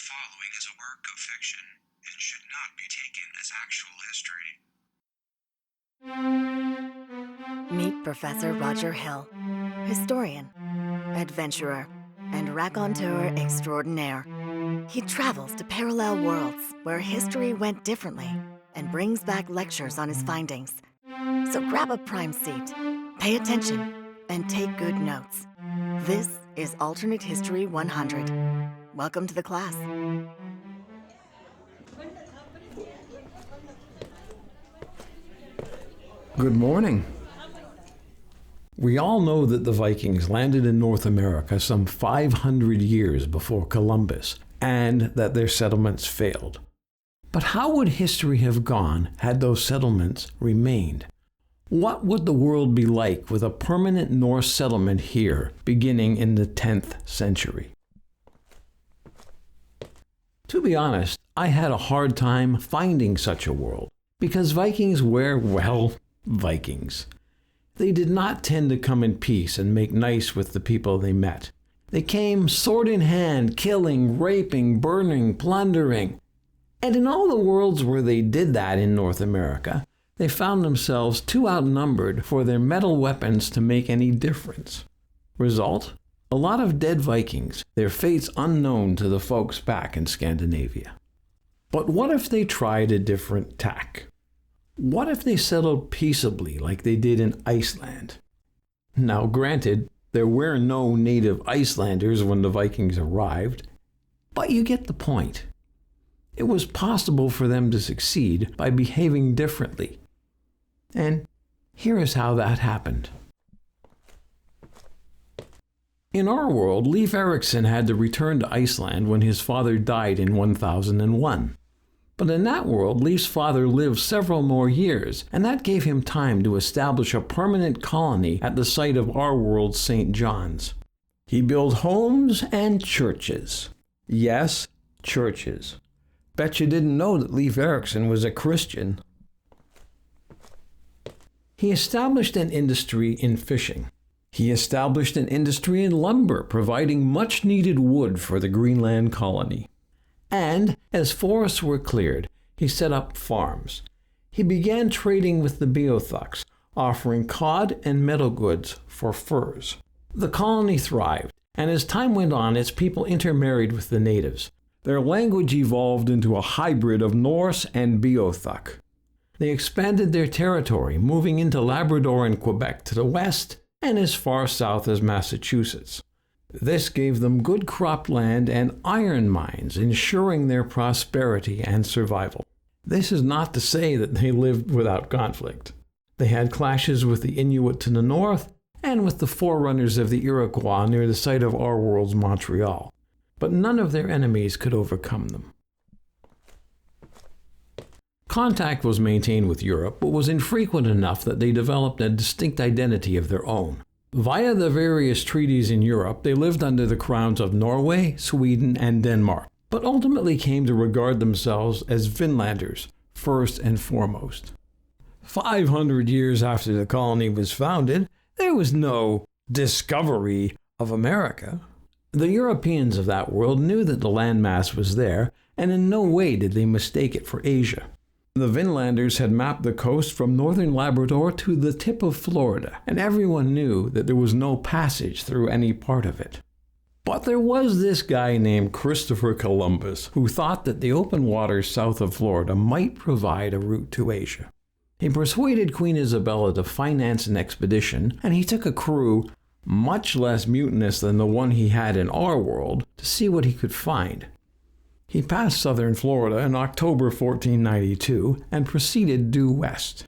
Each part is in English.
following is a work of fiction and should not be taken as actual history. Meet Professor Roger Hill, historian, adventurer, and raconteur extraordinaire. He travels to parallel worlds where history went differently and brings back lectures on his findings. So grab a prime seat, pay attention, and take good notes. This is Alternate History 100. Welcome to the class. Good morning. We all know that the Vikings landed in North America some 500 years before Columbus, and that their settlements failed. But how would history have gone had those settlements remained? What would the world be like with a permanent Norse settlement here beginning in the 10th century? To be honest, I had a hard time finding such a world, because Vikings were, well, Vikings. They did not tend to come in peace and make nice with the people they met. They came sword in hand, killing, raping, burning, plundering. And in all the worlds where they did that in North America, they found themselves too outnumbered for their metal weapons to make any difference. Result? A lot of dead Vikings, their fates unknown to the folks back in Scandinavia. But what if they tried a different tack? What if they settled peaceably like they did in Iceland? Now, granted, there were no native Icelanders when the Vikings arrived, but you get the point. It was possible for them to succeed by behaving differently. And here is how that happened. In our world, Leif Erikson had to return to Iceland when his father died in 1001. But in that world, Leif's father lived several more years, and that gave him time to establish a permanent colony at the site of our world's St. John's. He built homes and churches. Yes, churches. Bet you didn't know that Leif Erikson was a Christian. He established an industry in fishing. He established an industry in lumber, providing much-needed wood for the Greenland colony. And, as forests were cleared, he set up farms. He began trading with the Beothuks, offering cod and metal goods for furs. The colony thrived, and as time went on, its people intermarried with the natives. Their language evolved into a hybrid of Norse and Beothuk. They expanded their territory, moving into Labrador and Quebec to the west, and as far south as Massachusetts. This gave them good cropped land and iron mines, ensuring their prosperity and survival. This is not to say that they lived without conflict. They had clashes with the Inuit to the north and with the forerunners of the Iroquois near the site of our world's Montreal. But none of their enemies could overcome them. Contact was maintained with Europe, but was infrequent enough that they developed a distinct identity of their own. Via the various treaties in Europe, they lived under the crowns of Norway, Sweden, and Denmark, but ultimately came to regard themselves as Finlanders, first and foremost. 500 years after the colony was founded, there was no discovery of America. The Europeans of that world knew that the landmass was there, and in no way did they mistake it for Asia. The Vinlanders had mapped the coast from northern Labrador to the tip of Florida, and everyone knew that there was no passage through any part of it. But there was this guy named Christopher Columbus who thought that the open waters south of Florida might provide a route to Asia. He persuaded Queen Isabella to finance an expedition, and he took a crew much less mutinous than the one he had in our world to see what he could find. He passed southern Florida in October 1492 and proceeded due west.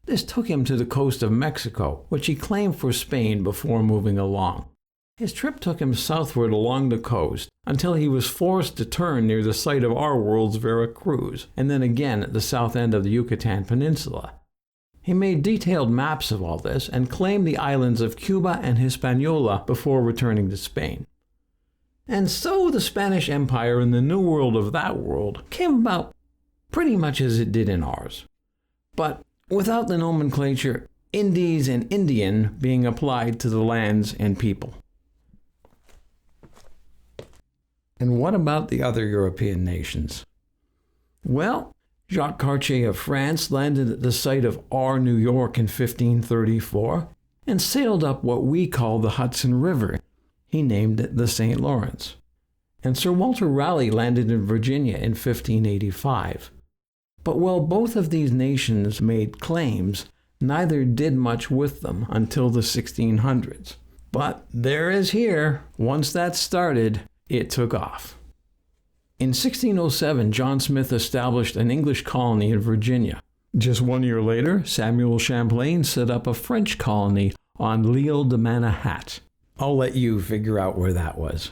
This took him to the coast of Mexico, which he claimed for Spain before moving along. His trip took him southward along the coast until he was forced to turn near the site of our world's Veracruz, and then again at the south end of the Yucatan Peninsula. He made detailed maps of all this and claimed the islands of Cuba and Hispaniola before returning to Spain. And so the Spanish Empire in the New World of that world came about pretty much as it did in ours, but without the nomenclature Indies and Indian being applied to the lands and people. And what about the other European nations? Well, Jacques Cartier of France landed at the site of R, New York in 1534 and sailed up what we call the Hudson River. He named it the St. Lawrence. And Sir Walter Raleigh landed in Virginia in 1585. But while both of these nations made claims, neither did much with them until the 1600s. But there is here, once that started, it took off. In 1607, John Smith established an English colony in Virginia. Just 1 year later, Samuel Champlain set up a French colony on l'Île de Manhattan. I'll let you figure out where that was.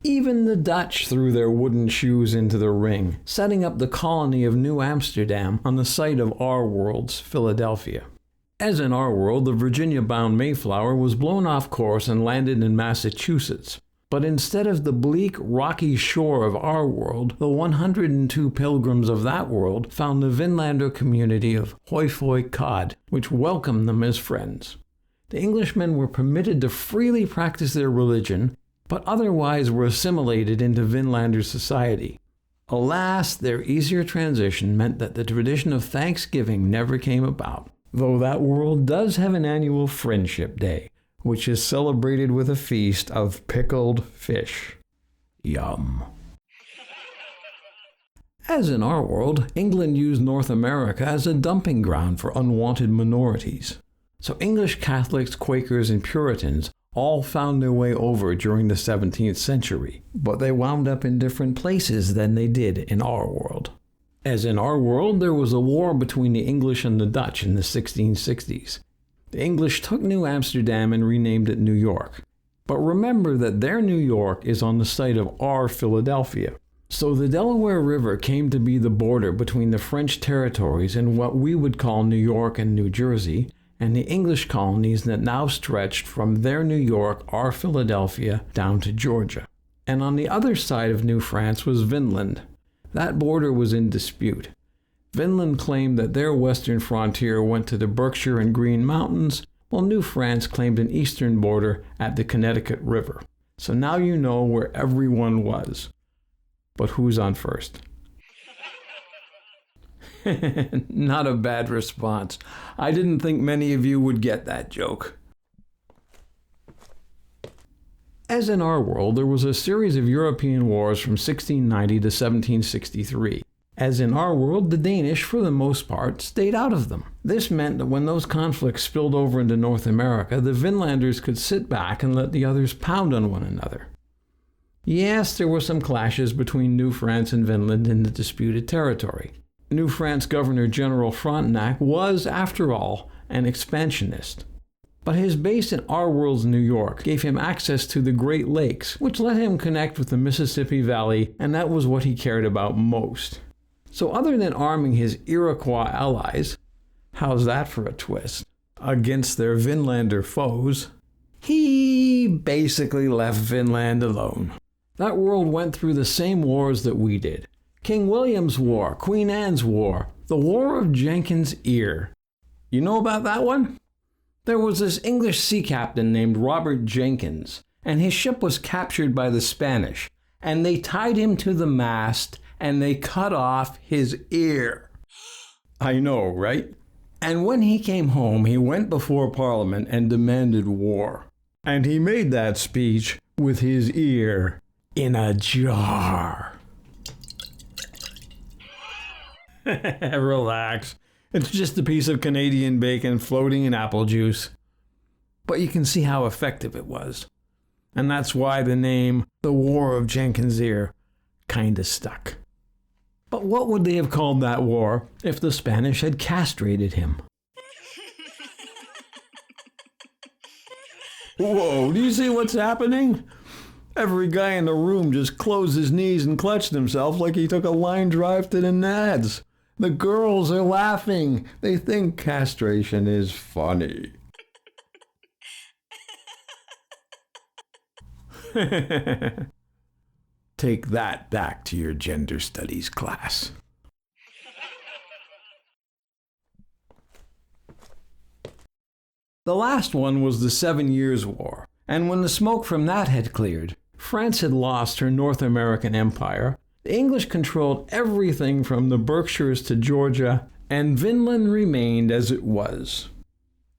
Even the Dutch threw their wooden shoes into the ring, setting up the colony of New Amsterdam on the site of our world's Philadelphia. As in our world, the Virginia-bound Mayflower was blown off course and landed in Massachusetts. But instead of the bleak, rocky shore of our world, the 102 pilgrims of that world found the Vinlander community of Hoi Foi Cod, which welcomed them as friends. The Englishmen were permitted to freely practice their religion, but otherwise were assimilated into Vinlander society. Alas, their easier transition meant that the tradition of Thanksgiving never came about, though that world does have an annual Friendship Day, which is celebrated with a feast of pickled fish. Yum. As in our world, England used North America as a dumping ground for unwanted minorities. So English Catholics, Quakers, and Puritans all found their way over during the 17th century, but they wound up in different places than they did in our world. As in our world, there was a war between the English and the Dutch in the 1660s. The English took New Amsterdam and renamed it New York. But remember that their New York is on the site of our Philadelphia. So the Delaware River came to be the border between the French territories and what we would call New York and New Jersey, and the English colonies that now stretched from their New York, our Philadelphia, down to Georgia. And on the other side of New France was Vinland. That border was in dispute. Vinland claimed that their western frontier went to the Berkshire and Green Mountains, while New France claimed an eastern border at the Connecticut River. So now you know where everyone was. But who's on first? Not a bad response. I didn't think many of you would get that joke. As in our world, there was a series of European wars from 1690 to 1763. As in our world, the Danish, for the most part, stayed out of them. This meant that when those conflicts spilled over into North America, the Vinlanders could sit back and let the others pound on one another. Yes, there were some clashes between New France and Vinland in the disputed territory. New France Governor General Frontenac was, after all, an expansionist. But his base in our world's New York gave him access to the Great Lakes, which let him connect with the Mississippi Valley, and that was what he cared about most. So other than arming his Iroquois allies, how's that for a twist, against their Vinlander foes, he basically left Vinland alone. That world went through the same wars that we did. King William's War, Queen Anne's War, the War of Jenkins' Ear. You know about that one? There was this English sea captain named Robert Jenkins, and his ship was captured by the Spanish, and they tied him to the mast, and they cut off his ear. I know, right? And when he came home, he went before Parliament and demanded war. And he made that speech with his ear in a jar. Relax. It's just a piece of Canadian bacon floating in apple juice. But you can see how effective it was. And that's why the name, the War of Jenkins' Ear, kinda stuck. But what would they have called that war if the Spanish had castrated him? Whoa, do you see what's happening? Every guy in the room just closed his knees and clutched himself like he took a line drive to the nads. The girls are laughing. They think castration is funny. Take that back to your gender studies class. The last one was the 7 Years' War, and when the smoke from that had cleared, France had lost her North American empire, the English controlled everything from the Berkshires to Georgia, and Vinland remained as it was.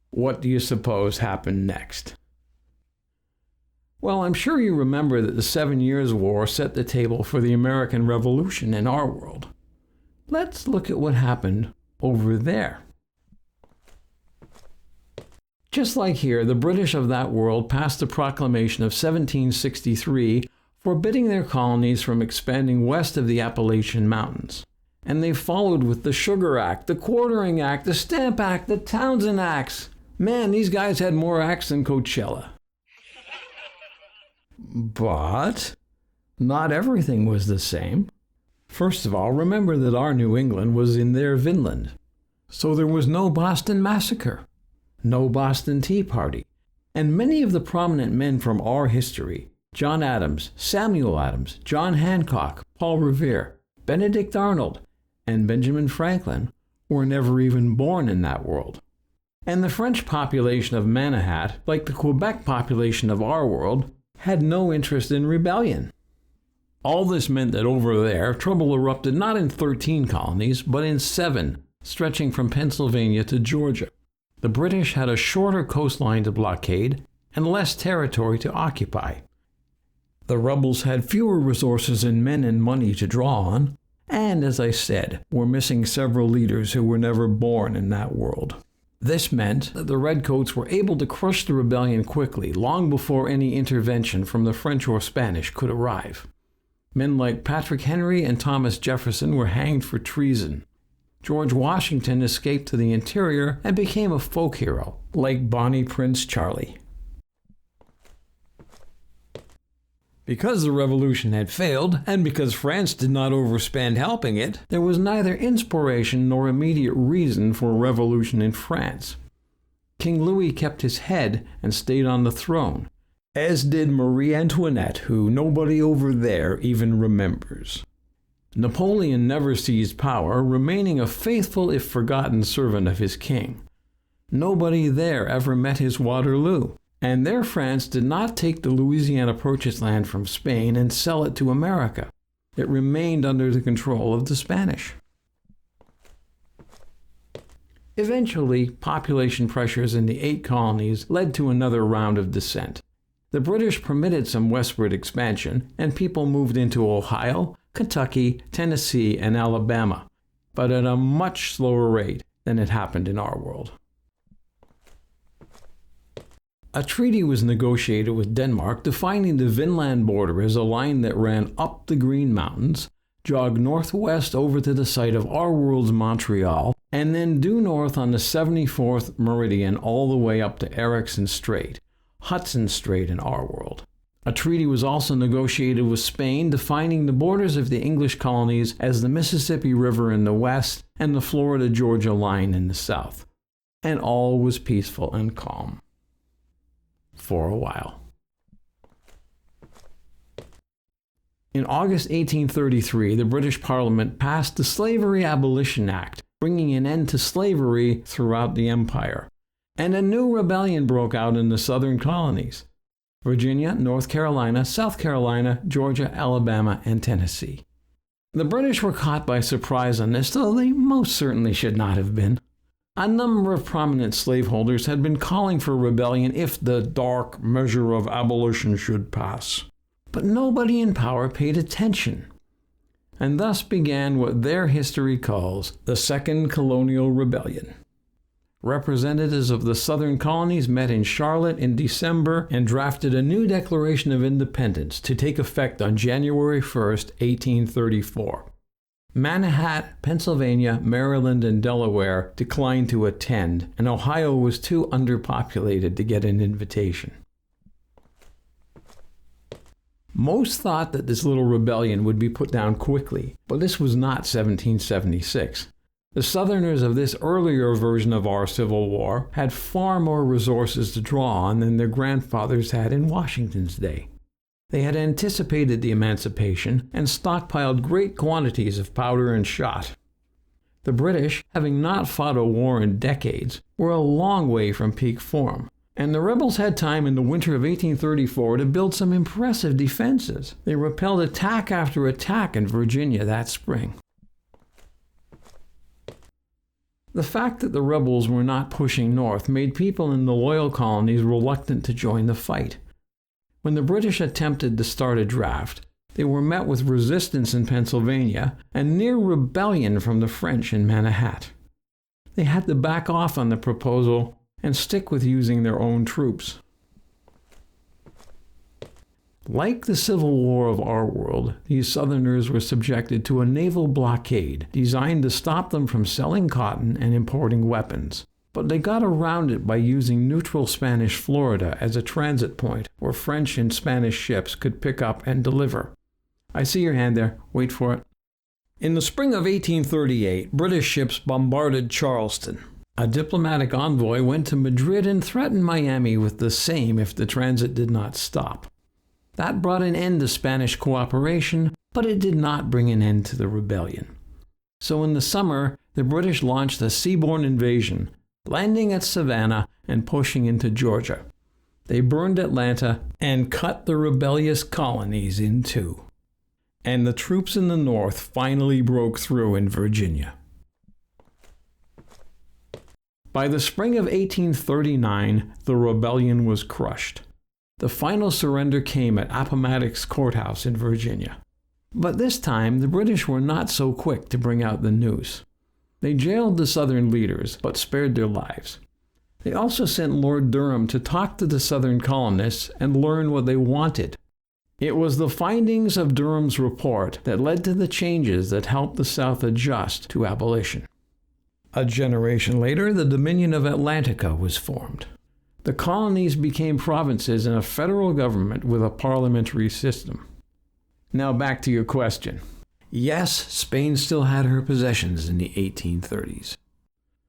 What do you suppose happened next? Well, I'm sure you remember that the 7 Years' War set the table for the American Revolution in our world. Let's look at what happened over there. Just like here, the British of that world passed the proclamation of 1763 forbidding their colonies from expanding west of the Appalachian Mountains. And they followed with the Sugar Act, the Quartering Act, the Stamp Act, the Townshend Acts. Man, these guys had more acts than Coachella. But not everything was the same. First of all, remember that our New England was in their Vinland. So there was no Boston Massacre, no Boston Tea Party, and many of the prominent men from our history, John Adams, Samuel Adams, John Hancock, Paul Revere, Benedict Arnold, and Benjamin Franklin, were never even born in that world. And the French population of Manahat, like the Quebec population of our world, had no interest in rebellion. All this meant that over there, trouble erupted not in 13 colonies, but in 7, stretching from Pennsylvania to Georgia. The British had a shorter coastline to blockade and less territory to occupy. The rebels had fewer resources in men and money to draw on, and, as I said, were missing several leaders who were never born in that world. This meant that the Redcoats were able to crush the rebellion quickly, long before any intervention from the French or Spanish could arrive. Men like Patrick Henry and Thomas Jefferson were hanged for treason. George Washington escaped to the interior and became a folk hero, like Bonnie Prince Charlie. Because the revolution had failed, and because France did not overspend helping it, there was neither inspiration nor immediate reason for a revolution in France. King Louis kept his head and stayed on the throne, as did Marie Antoinette, who nobody over there even remembers. Napoleon never seized power, remaining a faithful if forgotten servant of his king. Nobody there ever met his Waterloo. And their France did not take the Louisiana Purchase land from Spain and sell it to America. It remained under the control of the Spanish. Eventually, population pressures in the 8 colonies led to another round of dissent. The British permitted some westward expansion, and people moved into Ohio, Kentucky, Tennessee, and Alabama, but at a much slower rate than it happened in our world. A treaty was negotiated with Denmark defining the Vinland border as a line that ran up the Green Mountains, jogged northwest over to the site of our world's Montreal, and then due north on the 74th meridian all the way up to Erickson Strait, Hudson Strait in our world. A treaty was also negotiated with Spain defining the borders of the English colonies as the Mississippi River in the west and the Florida-Georgia line in the south. And all was peaceful and calm. For a while. In August 1833, the British Parliament passed the Slavery Abolition Act, bringing an end to slavery throughout the empire. And a new rebellion broke out in the southern colonies: Virginia, North Carolina, South Carolina, Georgia, Alabama, and Tennessee. The British were caught by surprise on this, though they most certainly should not have been. A number of prominent slaveholders had been calling for rebellion if the dark measure of abolition should pass. But nobody in power paid attention. And thus began what their history calls the Second Colonial Rebellion. Representatives of the southern colonies met in Charlotte in December and drafted a new Declaration of Independence to take effect on January 1st, 1834. Manahat, Pennsylvania, Maryland, and Delaware declined to attend, and Ohio was too underpopulated to get an invitation. Most thought that this little rebellion would be put down quickly, but this was not 1776. The Southerners of this earlier version of our Civil War had far more resources to draw on than their grandfathers had in Washington's day. They had anticipated the emancipation and stockpiled great quantities of powder and shot. The British, having not fought a war in decades, were a long way from peak form, And the rebels had time in the winter of 1834 to build some impressive defenses. They repelled attack after attack in Virginia that spring. The fact that the rebels were not pushing north made people in the loyal colonies reluctant to join the fight. When the British attempted to start a draft, they were met with resistance in Pennsylvania and near rebellion from the French in Manhattan. They had to back off on the proposal and stick with using their own troops. Like the Civil War of our world, these Southerners were subjected to a naval blockade designed to stop them from selling cotton and importing weapons. But they got around it by using neutral Spanish Florida as a transit point where French and Spanish ships could pick up and deliver. I see your hand there. Wait for it. In the spring of 1838, British ships bombarded Charleston. A diplomatic envoy went to Madrid and threatened Miami with the same if the transit did not stop. That brought an end to Spanish cooperation, but it did not bring an end to the rebellion. So in the summer, the British launched a seaborne invasion, landing at Savannah and pushing into Georgia. They burned Atlanta and cut the rebellious colonies in two. And the troops in the North finally broke through in Virginia. By the spring of 1839, the rebellion was crushed. The final surrender came at Appomattox Courthouse in Virginia. But this time, the British were not so quick to bring out the news. They jailed the Southern leaders, but spared their lives. They also sent Lord Durham to talk to the Southern colonists and learn what they wanted. It was the findings of Durham's report that led to the changes that helped the South adjust to abolition. A generation later, the Dominion of Atlantica was formed. The colonies became provinces in a federal government with a parliamentary system. Now back to your question. Yes, Spain still had her possessions in the 1830s.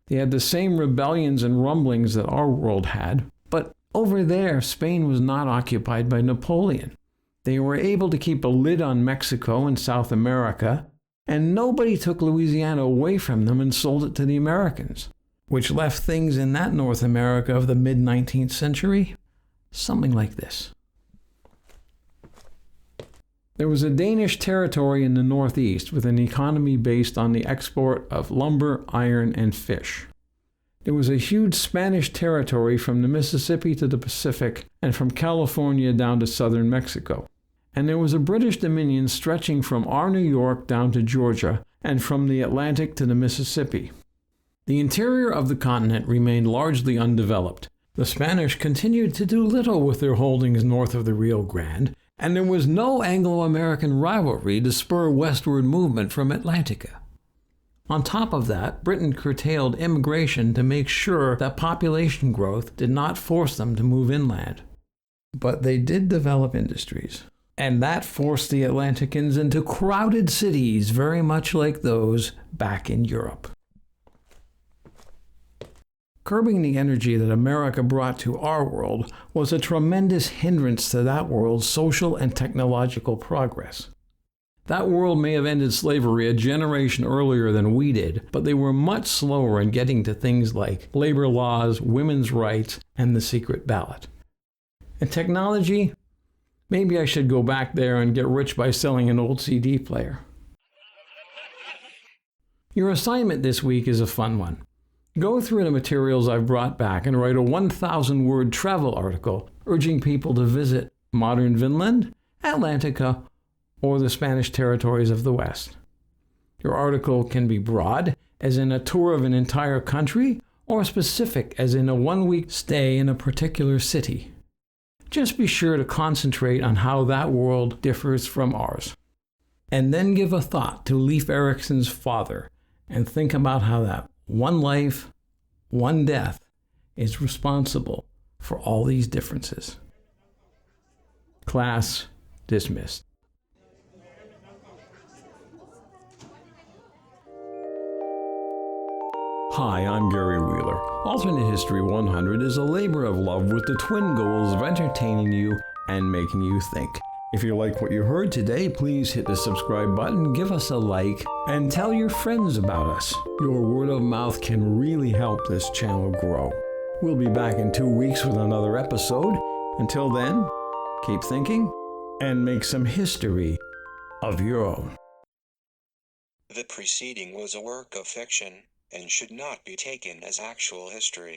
They had the same rebellions and rumblings that our world had, but over there, Spain was not occupied by Napoleon. They were able to keep a lid on Mexico and South America, and nobody took Louisiana away from them and sold it to the Americans, which left things in that North America of the mid-19th century something like this. There was a Danish territory in the northeast with an economy based on the export of lumber, iron, and fish. There was a huge Spanish territory from the Mississippi to the Pacific and from California down to southern Mexico. And there was a British dominion stretching from our New York down to Georgia and from the Atlantic to the Mississippi. The interior of the continent remained largely undeveloped. The Spanish continued to do little with their holdings north of the Rio Grande, and there was no Anglo-American rivalry to spur westward movement from Atlantica. On top of that, Britain curtailed immigration to make sure that population growth did not force them to move inland. But they did develop industries. And that forced the Atlanticans into crowded cities very much like those back in Europe. Curbing the energy that America brought to our world was a tremendous hindrance to that world's social and technological progress. That world may have ended slavery a generation earlier than we did, but they were much slower in getting to things like labor laws, women's rights, and the secret ballot. And technology? Maybe I should go back there and get rich by selling an old CD player. Your assignment this week is a fun one. Go through the materials I've brought back and write a 1,000-word travel article urging people to visit modern Vinland, Atlantica, or the Spanish territories of the West. Your article can be broad, as in a tour of an entire country, or specific, as in a one-week stay in a particular city. Just be sure to concentrate on how that world differs from ours. And then give a thought to Leif Erikson's father and think about how that one life, one death is responsible for all these differences. Class dismissed. Hi, I'm Gary Wheeler. Alternate History 100 is a labor of love with the twin goals of entertaining you and making you think. If you like what you heard today, please hit the subscribe button, give us a like, and tell your friends about us. Your word of mouth can really help this channel grow. We'll be back in 2 weeks with another episode. Until then, keep thinking and make some history of your own. The preceding was a work of fiction and should not be taken as actual history.